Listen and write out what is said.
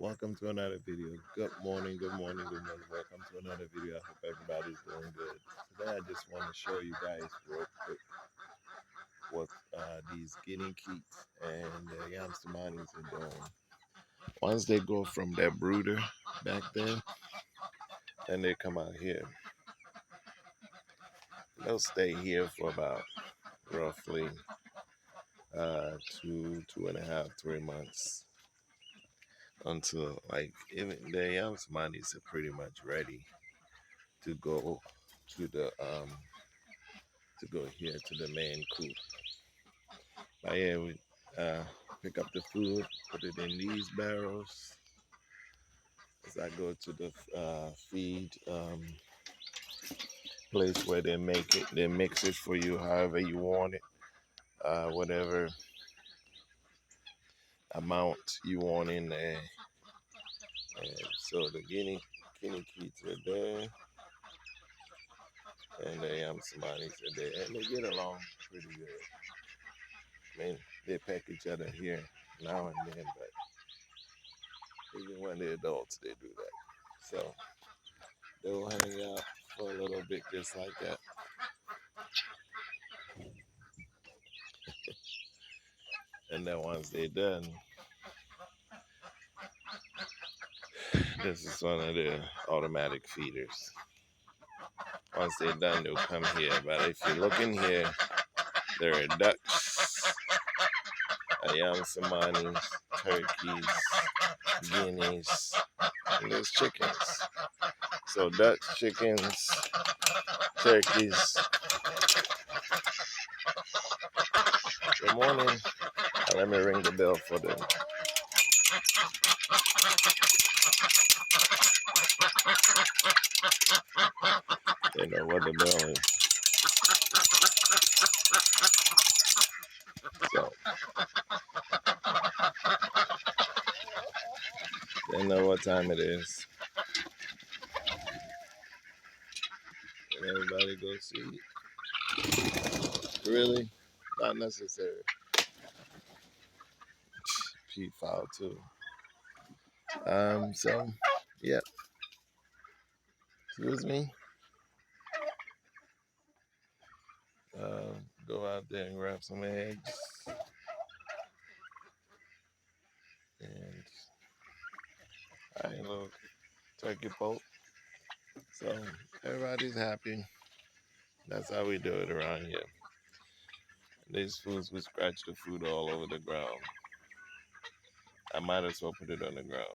Welcome to another video. Good morning, good morning, good morning. Welcome to another video. I hope everybody's doing good. Today I just want to show you guys real quick what these guinea geese and the Yamsamanis are doing. Once they go from their brooder back there, then they come out here. They'll stay here for about roughly 2.5, 3 months until like even the Yamsamanis are pretty much ready to go to the here to the main coop. But yeah, we pick up the food, put it in these barrels. As I go to the feed place where they make it, they mix it for you however you want it, whatever amount you want in there. And so the guinea kids are there, and the Yamsamanis are there, and they get along pretty good. I mean, they peck each other here now and then, but even when they're adults, they do that. So they'll hang out for a little bit just like that. And then once they're done, this is one of the automatic feeders. Once they're done, they'll come here. But if you look in here, there are ducks, Yamsamanis, turkeys, guineas, and there's chickens. So ducks, chickens, turkeys. Good morning. Let me ring the bell for them. They know what the bell is. So they know what time it is. And everybody go see. Really? Not necessary. Pete foul too. So yeah. Excuse me. Go out there and grab some eggs. And I ain't a little turkey poke. So everybody's happy. That's how we do it around here. These foods, we scratch the food all over the ground. I might as well put it on the ground.